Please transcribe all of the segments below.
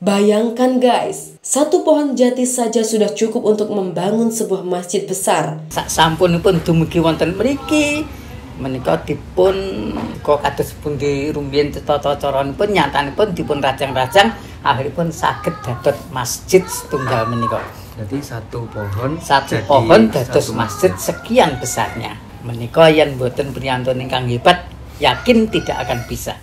Bayangkan guys, satu pohon jati saja sudah cukup untuk membangun sebuah masjid besar. Sak sampunipun dumugi wonten mriki menika dipun kok kados pundi rumiyin tata caranipun nyatanipun dipun rajang-rajang akhiripun saged dados masjid setunggal menika. Jadi satu pohon dados masjid sekian besarnya. Menika yen boten priyantun ingkang hebat, yakin tidak akan bisa.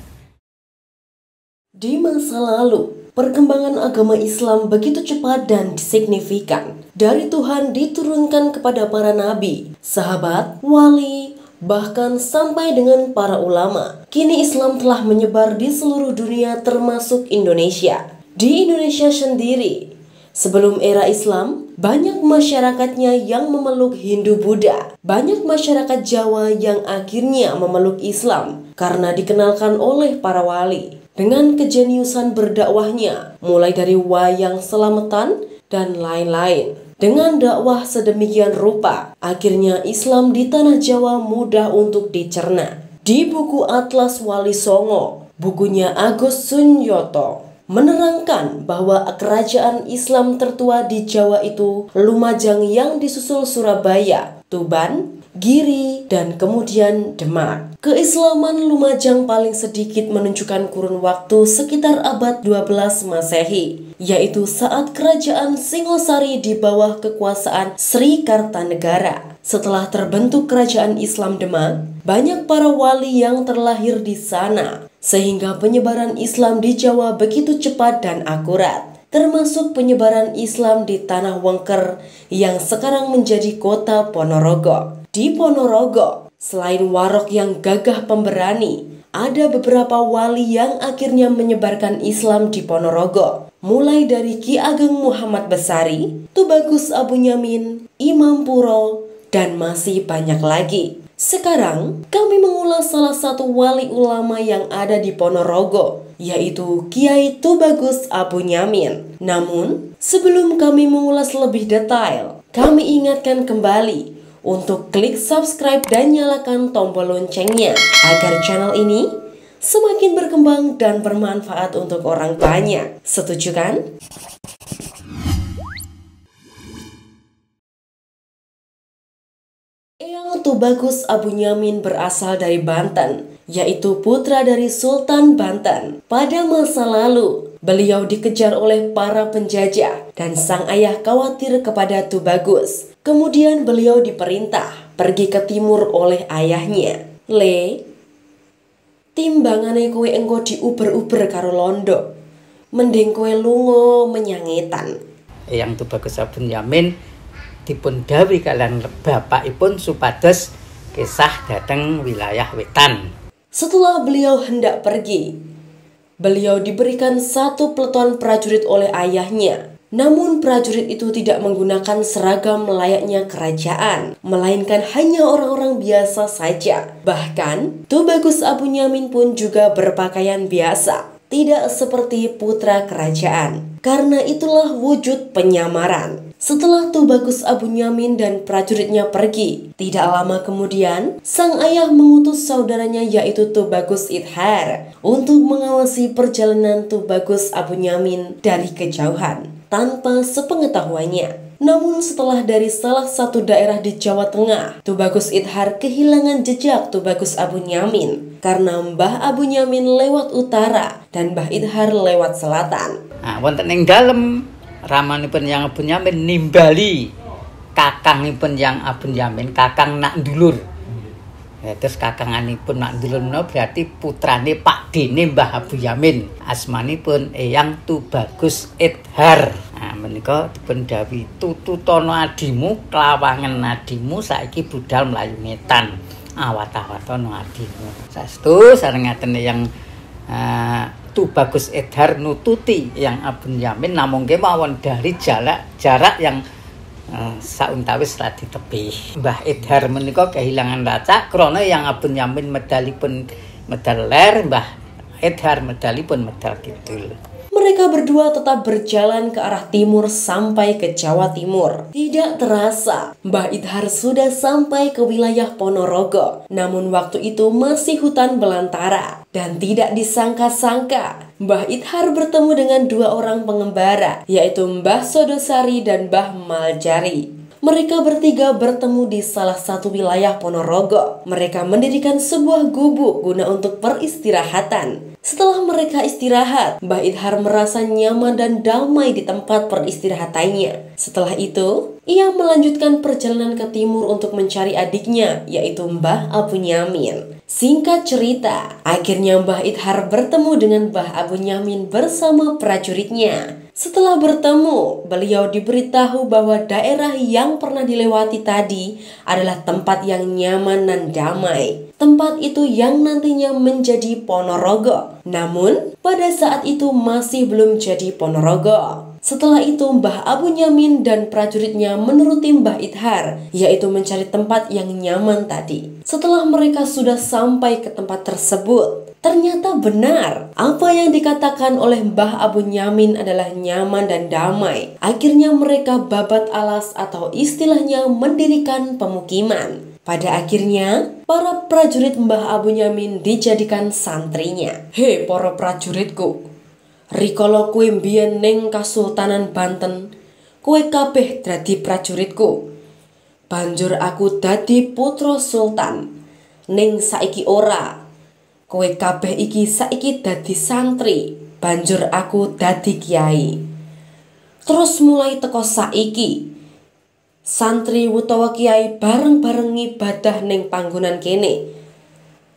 Di masa lalu, perkembangan agama Islam begitu cepat dan signifikan. Dari Tuhan diturunkan kepada para nabi, sahabat, wali, bahkan sampai dengan para ulama. Kini Islam telah menyebar di seluruh dunia termasuk Indonesia. Di Indonesia sendiri, sebelum era Islam, banyak masyarakatnya yang memeluk Hindu-Buddha. Banyak masyarakat Jawa yang akhirnya memeluk Islam karena dikenalkan oleh para wali. Dengan kejeniusan berdakwahnya, mulai dari wayang selamatan dan lain-lain. Dengan dakwah sedemikian rupa, akhirnya Islam di tanah Jawa mudah untuk dicerna. Di buku Atlas Wali Songo, bukunya Agus Sunyoto, menerangkan bahwa kerajaan Islam tertua di Jawa itu Lumajang yang disusul Surabaya, Tuban, Giri, dan kemudian Demak. Keislaman Lumajang paling sedikit menunjukkan kurun waktu sekitar abad 12 Masehi, yaitu saat kerajaan Singosari di bawah kekuasaan Sri Kartanegara. Setelah terbentuk kerajaan Islam Demak, banyak para wali yang terlahir di sana, sehingga penyebaran Islam di Jawa begitu cepat dan akurat. Termasuk penyebaran Islam di Tanah Wengker yang sekarang menjadi kota Ponorogo. Di Ponorogo, selain Warok yang gagah pemberani, ada beberapa wali yang akhirnya menyebarkan Islam di Ponorogo. Mulai dari Ki Ageng Muhammad Besari, Tubagus Abu Nyamin, Imam Puro, dan masih banyak lagi. Sekarang, kami mengulas salah satu wali ulama yang ada di Ponorogo, yaitu Kiai Tubagus Abu Nyamin. Namun, sebelum kami mengulas lebih detail, kami ingatkan kembali untuk klik subscribe dan nyalakan tombol loncengnya agar channel ini semakin berkembang dan bermanfaat untuk orang banyak. Setuju kan? Eyang Tubagus Abu Nyamin berasal dari Banten, yaitu putra dari Sultan Banten. Pada masa lalu, beliau dikejar oleh para penjajah dan sang ayah khawatir kepada Tubagus. Kemudian beliau diperintah pergi ke timur oleh ayahnya. Timbangane kowe engko diuber-uber karo londo, mending kowe lunga menyangetan. Eyang Tubagus Abu Nyamin dipun dawuhi kalian bapakipun supados kisah dhateng wilayah wetan. Setelah beliau hendak pergi, beliau diberikan satu peleton prajurit oleh ayahnya. Namun prajurit itu tidak menggunakan seragam layaknya kerajaan, melainkan hanya orang-orang biasa saja. Bahkan, Tubagus Abu Nyamin pun juga berpakaian biasa, tidak seperti putra kerajaan. Karena itulah wujud penyamaran. Setelah Tubagus Abu Nyamin dan prajuritnya pergi, tidak lama kemudian, sang ayah mengutus saudaranya yaitu Tubagus Idhar untuk mengawasi perjalanan Tubagus Abu Nyamin dari kejauhan tanpa sepengetahuannya. Namun setelah dari salah satu daerah di Jawa Tengah, Tubagus Idhar kehilangan jejak Tubagus Abu Nyamin karena Mbah Abu Nyamin lewat utara dan Mbah Idhar lewat selatan. Nah, wonten ing dalem ramanipun yang Abu Nyamin nimbali kakangipun yang Abu Nyamin, kakang nak ndulur. Ya, terus kakanganipun nak ndulur menawa berarti putrane Pak Dene Mbah Abu Nyamin. Asmanipun Eyang Tubagus Idhar. Nah, menika dipun dawuhi tututana adimu klawangen adimu saiki budal mlayu ngetan. Awat-awatana adimu. Saestu sarengaken Eyang Tubagus Idhar nututi yang Abu Nyamin namung kemawon dari jarak yang sauntawis radi tebih. Mbah Idhar menika kehilangan racak krana yang Abu Nyamin medalipun medal ler, Mbah Idhar medalipun medal kidul. mereka berdua tetap berjalan ke arah timur sampai ke Jawa Timur. Tidak terasa, Mbah Idhar sudah sampai ke wilayah Ponorogo. Namun waktu itu masih hutan belantara. Dan tidak disangka-sangka, Mbah Idhar bertemu dengan dua orang pengembara, yaitu Mbah Sodosari dan Mbah Maljari. Mereka bertiga bertemu di salah satu wilayah Ponorogo. Mereka mendirikan sebuah gubuk guna untuk peristirahatan. Setelah mereka istirahat, Mbah Idhar merasa nyaman dan damai di tempat peristirahatannya. Setelah itu, ia melanjutkan perjalanan ke timur untuk mencari adiknya, yaitu Mbah Abu Nyamin. Singkat cerita, akhirnya Mbah Idhar bertemu dengan Mbah Abu Nyamin bersama prajuritnya. Setelah bertemu, beliau diberitahu bahwa daerah yang pernah dilewati tadi adalah tempat yang nyaman dan damai. Tempat itu yang nantinya menjadi Ponorogo. Namun, pada saat itu masih belum jadi Ponorogo. Setelah itu, Mbah Abu Nyamin dan prajuritnya menuruti Mbah Idhar, yaitu mencari tempat yang nyaman tadi. Setelah mereka sudah sampai ke tempat tersebut, ternyata benar apa yang dikatakan oleh Mbah Abu Nyamin adalah nyaman dan damai. Akhirnya mereka babat alas atau istilahnya mendirikan pemukiman. Pada akhirnya, para prajurit Mbah Abu Nyamin dijadikan santrinya. Hei para prajuritku, rikala kowe mbiyen ning Kasultanan Banten, kowe kabeh dadi prajuritku. Banjur aku dadi putra sultan. Ning saiki ora. Kowe kabeh iki saiki dadi santri. Banjur aku dadi kiai. Terus mulai teko saiki, santri utawa kiai bareng-bareng ibadah ning panggonan kene.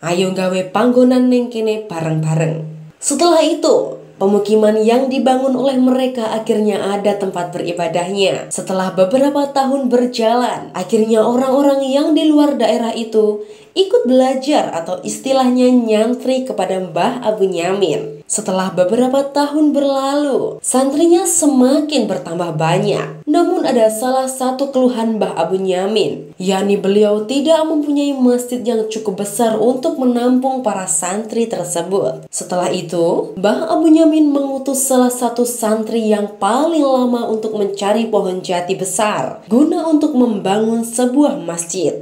Ayo gawe panggonan ning kene bareng-bareng. Setelah itu, pemukiman yang dibangun oleh mereka akhirnya ada tempat beribadahnya. Setelah beberapa tahun berjalan, akhirnya orang-orang yang di luar daerah itu ikut belajar atau istilahnya nyantri kepada Mbah Abu Nyamin. Setelah beberapa tahun berlalu, santrinya semakin bertambah banyak. Namun ada salah satu keluhan Mbah Abu Nyamin, yakni beliau tidak mempunyai masjid yang cukup besar untuk menampung para santri tersebut. Setelah itu, Mbah Abu Nyamin mengutus salah satu santri yang paling lama untuk mencari pohon jati besar, guna untuk membangun sebuah masjid.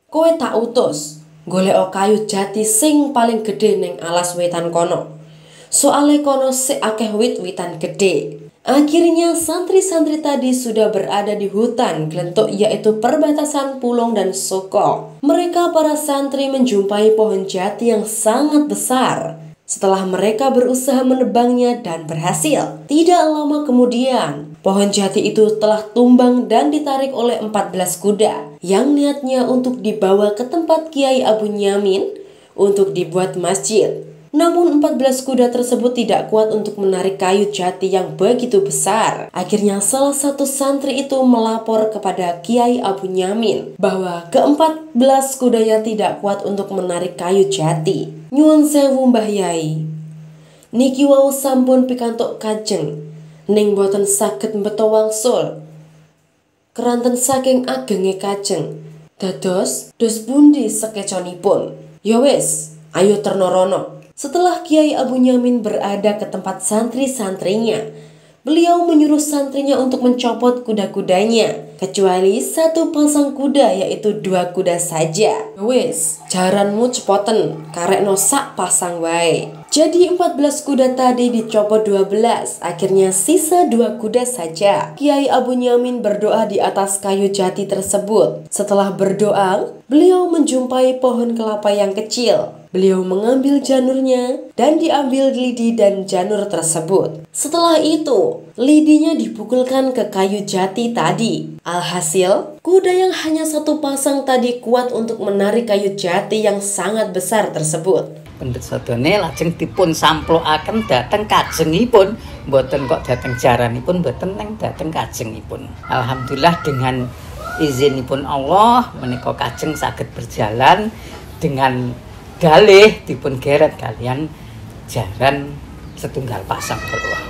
Kowe tak utus golek kayu jati sing paling gede ning alas wetan kono. Soale kono sik akeh wit-witan gede. Akhirnya santri-santri tadi sudah berada di hutan Glentuk, yaitu perbatasan Pulong dan Soko. Mereka para santri menjumpai pohon jati yang sangat besar. Setelah mereka berusaha menebangnya dan berhasil, tidak lama kemudian pohon jati itu telah tumbang dan ditarik oleh 14 kuda yang niatnya untuk dibawa ke tempat Kiai Abu Nyamin untuk dibuat masjid. Namun 14 kuda tersebut tidak kuat untuk menarik kayu jati yang begitu besar. Akhirnya salah satu santri itu melapor kepada Kiai Abu Nyamin bahwa ke-14 kudanya tidak kuat untuk menarik kayu jati. Nyuwun sewu Mbah Yai, niki wau sampun pikantuk kajeng, ning boten saged mbeta wangsul keranten saking agenge kajeng. Dados dos pundi sekeconipun? Ya wis, ayo terna rono. Setelah Kiai Abu Nyamin berada ke tempat santri-santrinya, beliau menyuruh santrinya untuk mencopot kuda-kudanya, kecuali satu pasang kuda, yaitu 2 kuda saja. Wis, jaranmu cepoten, karekno sak pasang wae. Jadi 14 kuda tadi dicopot 12, akhirnya sisa 2 kuda saja. Kiai Abu Nyamin berdoa di atas kayu jati tersebut. Setelah berdoa, beliau menjumpai pohon kelapa yang kecil. Beliau mengambil janurnya dan diambil lidi dan janur tersebut. Setelah itu, lidinya dipukulkan ke kayu jati tadi. Alhasil, kuda yang hanya satu pasang tadi kuat untuk menarik kayu jati yang sangat besar tersebut. Pendhet sadane lajeng dipun samplokaken dhateng kajengipun, mboten kok dhateng jaranipun, mboten teng dhateng kajengipun. Alhamdulillah dengan izinipun Allah menika kajeng saged berjalan dengan galih dipun geret kalian jaran setunggal pasang kula.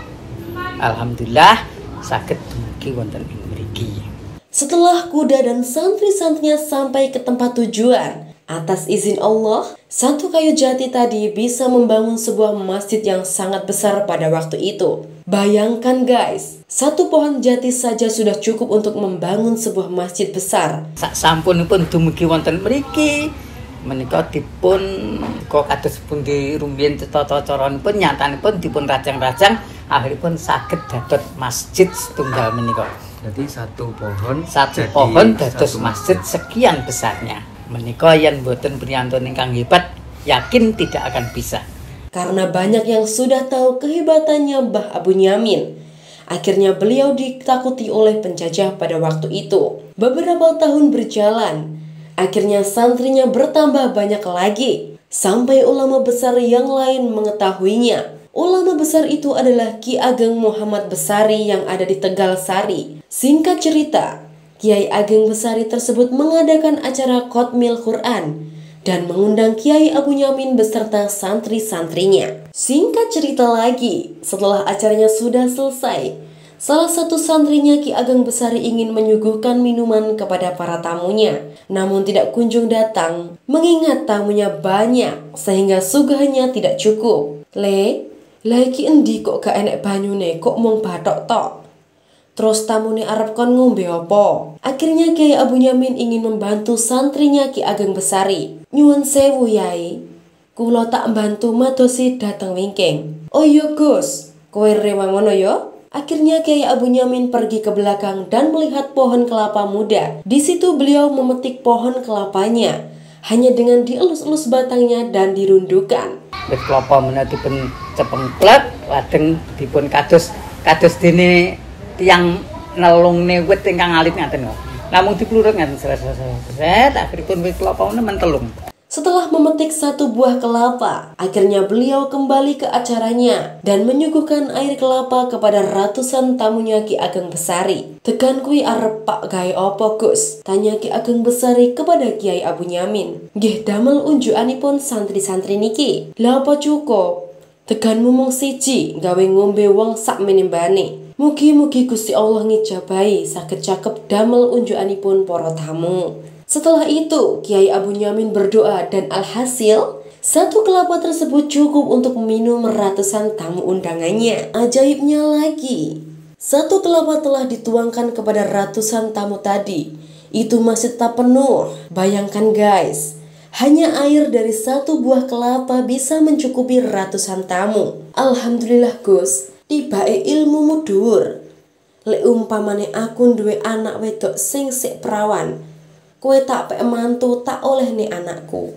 Alhamdulillah saged dumugi wonten ing mriki. Setelah kuda dan santri-santrinya sampai ke tempat tujuan, Atas izin Allah, satu kayu jati tadi bisa membangun sebuah masjid yang sangat besar pada waktu itu. Bayangkan guys, satu pohon jati saja sudah cukup untuk membangun sebuah masjid besar. Sak sampunipun dumugi wonten mriki menika dipun kok kados pundi rumiyin tata caranipun nyatanipun dipun rajang-rajang akhiripun saged dados masjid setunggal menika. Jadi satu pohon dados masjid sekian besarnya. Menika yen boten priyantun ingkang hebat, yakin tidak akan bisa. Karena banyak yang sudah tahu kehebatannya Mbah Abu Nyamin, akhirnya beliau ditakuti oleh penjajah pada waktu itu. Beberapa tahun berjalan, akhirnya santrinya bertambah banyak lagi, sampai ulama besar yang lain mengetahuinya. Ulama besar itu adalah Ki Ageng Muhammad Besari yang ada di Tegal Sari. Singkat cerita, Kiai Ageng Besari tersebut mengadakan acara Qotmil Quran dan mengundang Kiai Abu Nyamin beserta santri-santrinya. Singkat cerita lagi, setelah acaranya sudah selesai, salah satu santrinya Ki Ageng Besari ingin menyuguhkan minuman kepada para tamunya, namun tidak kunjung datang, mengingat tamunya banyak sehingga suguhannya tidak cukup. Lagi endi kok gak enek banyune, kok mung bathok tok. Terus tamune arep kon ngombe apa? Akhirnya Kiai Abu Nyamin ingin membantu santrinya Ki Ageng Besari. Nyuwun sewu Yai, kula tak bantu madosi dateng wingking. Oh iya Gus, kowe rewang ngono ya? Akhirnya Kiai Abu Nyamin pergi ke belakang dan melihat pohon kelapa muda. Di situ beliau memetik pohon kelapanya, hanya dengan dielus-elus batangnya dan dirundukan. Wit kelapa menawi dipun cepengklek lajeng dipun kados dene tiyang nelungne wit ingkang alit ngaten kok. Namung diplurut ngaten set akhiripun wit kelapa mentelung. Setelah memetik satu buah kelapa, akhirnya beliau kembali ke acaranya dan menyuguhkan air kelapa kepada ratusan tamunya Ki Ageng Besari. Tekan kui arep pak gawe opo Gus? Tanya Ki Ageng Besari kepada Kiai Abu Nyamin. Nggih damel unjukanipun santri-santri niki. Lah apa cukup? Tekan mumung siji gawe ngombe wong sak menimbane. Mugi-mugi Gusti Allah ngijabahi saged cakep damel unjukanipun para tamu. Setelah itu, Kiai Abu Nyamin berdoa dan alhasil, satu kelapa tersebut cukup untuk minum ratusan tamu undangannya. Ajaibnya lagi, satu kelapa telah dituangkan kepada ratusan tamu tadi. Itu masih tak penuh. Bayangkan guys, hanya air dari satu buah kelapa bisa mencukupi ratusan tamu. Alhamdulillah Gus, tibae ilmumu dhuwur. Lek umpamane aku duwe anak wedok sing sik perawan, kowe tak pek mantu tak oleh nih anakku.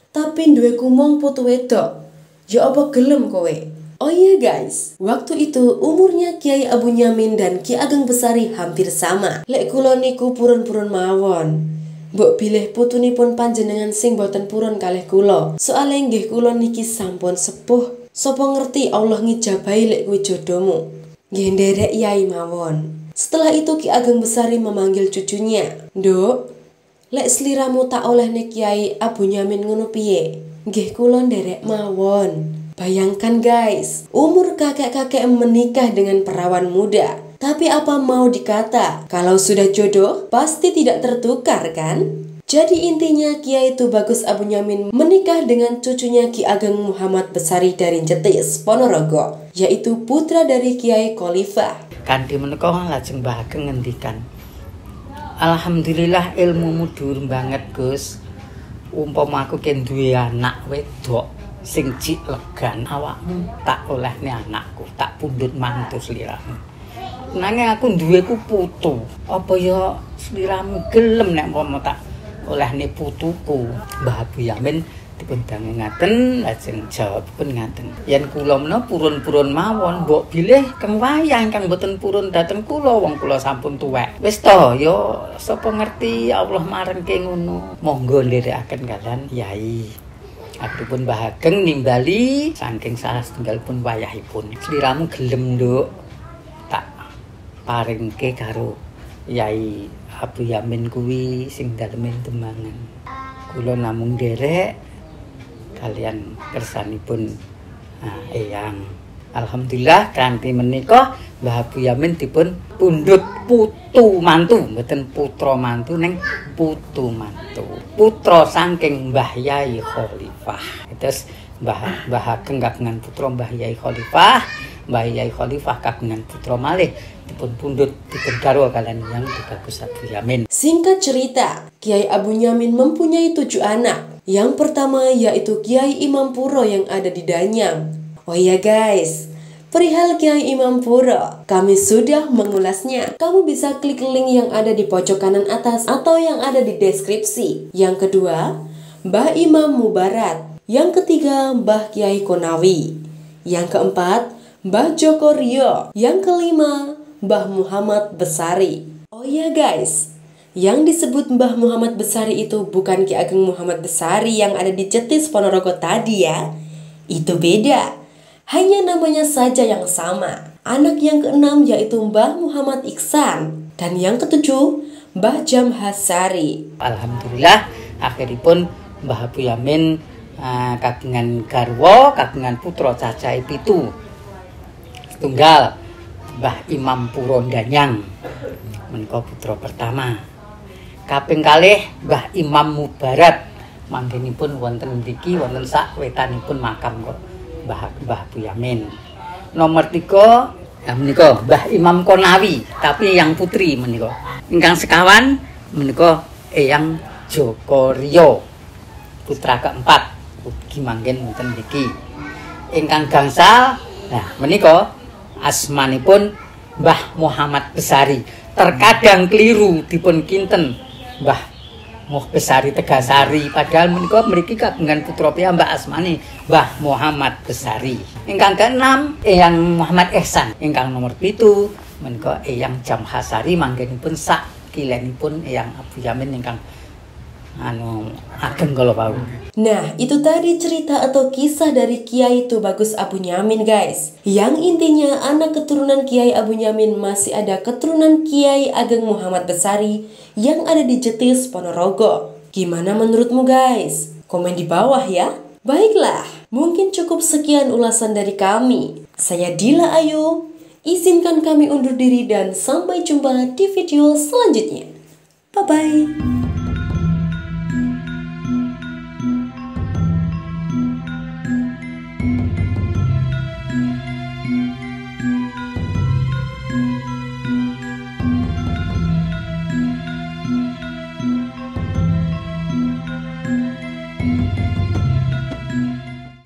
Tapi duwe kumong putu wedok, ya apa gelem kowe? Oh iya guys, waktu itu umurnya Kiai Abu Nyamin dan Ki Ageng Besari hampir sama. Lek kula niku purun-purun mawon. Mbok bilih putunipun panjenengan sing boten purun kalih kula. Soale nggih kula niki sampun sepuh. Sapa ngerti Allah ngijabahi lek kuwi jodohmu. Nggih nderek yai mawon. Setelah itu Ki Ageng Besari memanggil cucunya. Nduk, lek sliramu tak oleh nek Kiai Abu Nyamin ngono piye? Nggih kula nderek mawon. Bayangkan guys, umur kakek-kakek menikah dengan perawan muda. Tapi apa mau dikata, kalau sudah jodoh pasti tidak tertukar kan? Jadi intinya Kiai Tubagus Abu Nyamin menikah dengan cucunya Ki Ageng Muhammad Besari dari Jetis, Ponorogo, yaitu putra dari Kiai Khalifah. Kanthi menika lajeng Mbah Ageng ngendikan, alhamdulillah ilmumu dhuwur banget Gus. Umpama aku ki duwe anak wedok sing cik legan, awakmu tak olehne anakku, tak pundhut mantu sliramu. Nanging aku duweku putu, apa ya sliramu gelem nek umpama tak olehne putuku? Mbah Abu Nyamin dipun dangu ngaten, lajeng jawabipun ngaten. Yen kula menawa purun-purun mawon, mbok bilih keng wayang kang boten purun dhateng kula, wong kula sampun tuwek. Wis to, ya sapa ngerti Allah marengke ngono. Monggo ndherekaken kalian Yai. Adipun Mbah Ageng nimbali saking salah setunggalipun wayahipun. Sliramu gelem, Nduk, tak paringke karo Yai Abu Nyamin kuwi sing daleme tembangan. Kula namung nderek kalian kersanipun eyang. Alhamdulillah kanthi menika Mbah Abu Yamin dipun pundhut putu mantu, mboten putra mantu ning putu mantu. Putra saking Mbah Yai Khalifah. Terus Mbah Ageng kagungan putra Mbah Yai Khalifah, Mbah Yai Khalifah kagungan putra malih dipun pundhut dipun garwa kaliyan Hyang Bagus Abu Yamin. Singkat cerita, Kiai Abu Yamin mempunyai 7 anak. Yang pertama yaitu Kiai Imam Puro yang ada di Danyang. Oh iya guys, perihal Kiai Imam Puro, kami sudah mengulasnya. Kamu bisa klik link yang ada di pojok kanan atas atau yang ada di deskripsi. Yang kedua, Mbah Imam Mubarak. Yang ketiga, Mbah Kiai Konawi. Yang keempat, Mbah Joko Rio. Yang kelima, Mbah Muhammad Besari. Oh iya guys, yang disebut Mbah Muhammad Besari itu bukan Ki Ageng Muhammad Besari yang ada di Jetis Ponorogo tadi ya. Itu beda. Hanya namanya saja yang sama. Anak yang keenam yaitu Mbah Muhammad Iksan. Dan yang ketujuh, Mbah Jam Hasari. Alhamdulillah akhiripun Mbah Abu Yamin kagungan garwa, kagungan putra cacahe 7. Setunggal Mbah Imam Puro Danyang. Menika putra pertama. Kaping kalih Mbah Imam Mubarak. Manggenipun wonten mriki wonten sak wetanipun makam kok Mbah Abu Yamin. Nomor 3 menika Mbah Imam Konawi, tapi yang putri menika. Ingkang sekawan menika Eyang Joko Rio, putra keempat. Ugi manggen wonten mriki. Ingkang gangsal, nah menika asmanipun Mbah Muhammad Besari. Terkadang keliru dipun kinten Mbah Besari Tegasari, padahal menika mriki kagungan putra piyambak asmane Mbah Muhammad Besari. Ingkang keenam Eyang Muhammad Ihsan. Ingkang nomor 7 menika Eyang Jam Hasari, manggenipun sak kilenipun Eyang Abu Yamin ingkang ageng kala wau. Nah, itu tadi cerita atau kisah dari Kiai Tubagus Abu Yamin guys. Yang intinya anak keturunan Kiai Abu Yamin masih ada keturunan Kiai Ageng Muhammad Besari yang ada di Jetis Ponorogo. Gimana menurutmu guys? Komen di bawah ya. Baiklah, mungkin cukup sekian ulasan dari kami. Saya Dila Ayu, izinkan kami undur diri dan sampai jumpa di video selanjutnya. Bye-bye.